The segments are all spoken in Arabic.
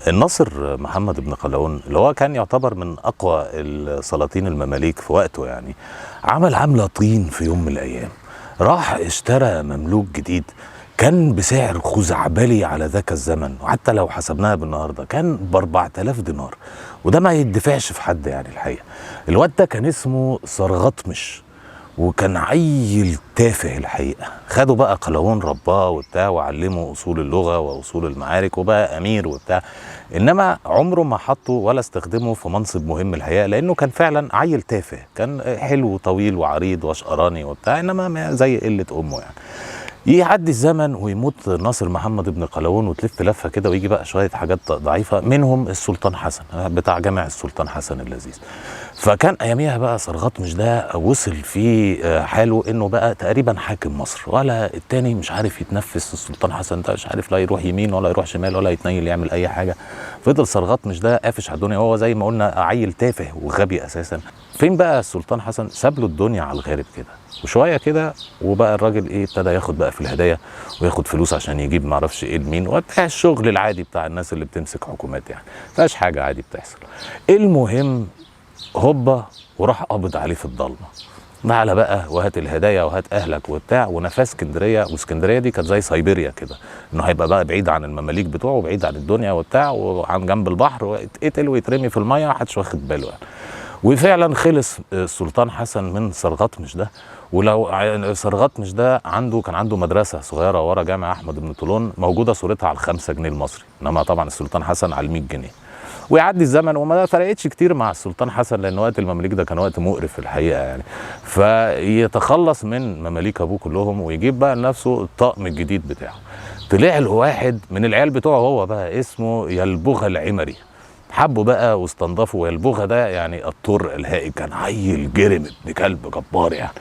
الناصر محمد بن قلاوون اللي هو كان يعتبر من اقوى السلاطين المماليك في وقته، يعني عمل عملة طين في يوم من الايام. راح اشترى مملوك جديد كان بسعر خزعبلي على ذاك الزمن، وحتى لو حسبناها بالنهارده كان ب 4000 دينار، وده ما يدفعش في حد يعني الحقيقه. الواد ده كان اسمه سرغطمش، وكان عيل تافه الحقيقه. خدوا بقى قلاوون رباه وبتاع وعلمه اصول اللغه واصول المعارك وبقى امير وبتاع، انما عمره ما حطه ولا استخدمه في منصب مهم الحقيقه، لانه كان فعلا عيل تافه، كان حلو وطويل وعريض واشقراني وبتاع، انما زي قله امه يعني. يعدي الزمن ويموت ناصر محمد بن قلاوون وتلف لفه كده، ويجي بقى شويه حاجات ضعيفه، منهم السلطان حسن بتاع جامع السلطان حسن اللذيذ. فكان اياميها بقى سرغطمش ده وصل في حاله انه بقى تقريبا حاكم مصر، ولا التاني مش عارف يتنفس. السلطان حسن ده مش عارف لا يروح يمين ولا يروح شمال ولا يتنيل يعمل اي حاجه. فضل سرغطمش ده قافش على الدنيا، وهو زي ما قلنا عيل تافه وغبي اساسا. فين بقى السلطان حسن؟ ساب له الدنيا على الغارب كده وشويه كده، وبقى الراجل ايه ابتدى ياخد بقى في الهدايا وياخد فلوس عشان يجيب معرفش ايه لمين، وبتاع الشغل العادي بتاع الناس اللي بتمسك حكومات يعني، مفيهاش حاجه عادي بتحصل. المهم هوبا وراح قابض عليه في الضلمه. تعالى بقى وهات الهدايا وهات اهلك وبتاع، ونفاه اسكندريه، واسكندريه دي كانت زي سيبيريا كده، انه هيبقى بقى بعيد عن المماليك بتوعه وبعيد عن الدنيا وبتاع وعن جنب البحر، ويتقتل ويترمي في الميه محدش واخد باله يعني. وفعلا خلص السلطان حسن من سرغطمش ده. ولو سرغطمش ده كان عنده مدرسه صغيره ورا جامع احمد بن طولون، موجوده صورتها على ال5 جنيه المصري، انما طبعا السلطان حسن على 100 جنيه. ويعدي الزمن وما فرقتش كتير مع السلطان حسن، لان وقت المماليك ده كان وقت مقرف في الحقيقه يعني. فيتخلص من مماليك ابوه كلهم ويجيب بقى لنفسه الطقم الجديد بتاعه. طلع له واحد من العيال بتوعه هو بقى اسمه يلبغ العمري. حبوا بقى واستنضفوا يلبغ ده، يعني الطر الهائج، كان عيل جرم ابن كلب جبار يعني،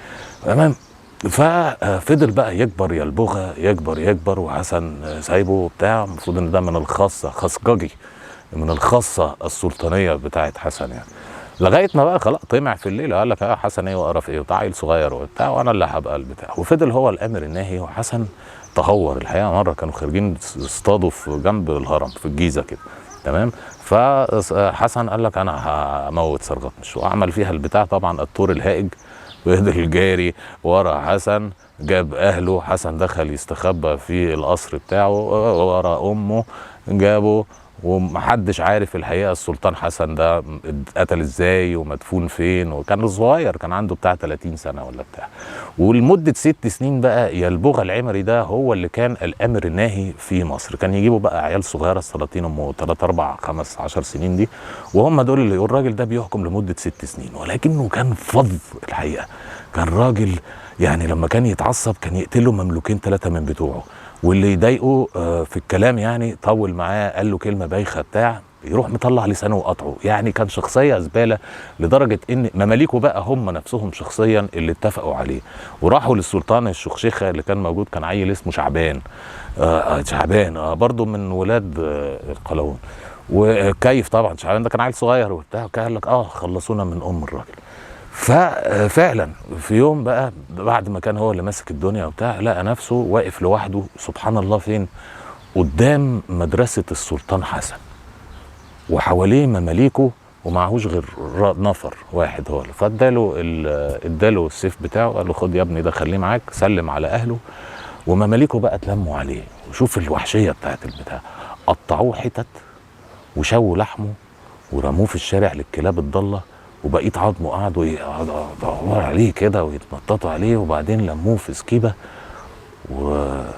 تمام. ففضل بقى يكبر يلبغ يكبر يكبر، وحسن سايبه وبتاع. المفروض ان ده من الخاصه خصججي، من الخاصه السلطانيه بتاعت حسن يعني. لغايه ما بقى خلاص طمع في الليل، قال لك حسن ايه وقرف ايه وتعيل صغير وبتاع، وانا اللي هبقى البتاع. وفضل هو الامر الناهي، وحسن تهور الحقيقه. مره كانوا خارجين اصطادوا في جنب الهرم في الجيزه كده، تمام. فحسن قال لك انا هموت سرغطمش، وعمل فيها البتاع طبعا الطور الهائج. فضل جاري ورا حسن، جاب اهله. حسن دخل يستخبى في القصر بتاعه ورا امه، جابه. ومحدش عارف الحقيقه السلطان حسن ده اتقتل ازاي ومدفون فين، وكان صغير، كان عنده بتاع 30 سنه ولا بتاع. ولمده 6 سنين بقى يلبغ العمري ده هو اللي كان الامر الناهي في مصر. كان يجيبوا بقى عيال صغيره السلاطين ام 3 4 5 10 سنين دي، وهم دول اللي يقول الراجل ده بيحكم لمده 6 سنين. ولكنه كان فظ الحقيقه، كان راجل يعني لما كان يتعصب كان يقتله مملوكين 3 من بتوعه، واللي يضايقه في الكلام يعني طول معاه قال له كلمه بايخه بتاع يروح مطلع لسانه وقطعه. يعني كان شخصيه زباله، لدرجه ان مماليكه بقى هم نفسهم شخصيا اللي اتفقوا عليه. وراحوا للسلطان الشخشيخه اللي كان موجود، كان عيل اسمه شعبان. شعبان برضه من ولاد قلاوون. وكيف طبعا شعبان ده كان عيل صغير وبتاع، قال لك خلصونا من ام الراجل. ففعلا في يوم بقى بعد ما كان هو اللي ماسك الدنيا وبتاع، لقى نفسه واقف لوحده سبحان الله فين؟ قدام مدرسة السلطان حسن، وحواليه مماليكه ومعهوش غير نفر واحد هو. اداله السيف بتاعه، قال له خد يا ابني ده خليه معاك، سلم على اهله. ومماليكه بقى اتلموا عليه، وشوف الوحشية بتاعت البتاع، قطعوه حتت وشووا لحمه ورموه في الشارع للكلاب الضالة، وبقيت عظمه قعدوا يدوروا عليه كده ويتنططوا عليه، وبعدين لموه في سكيبه ورموه.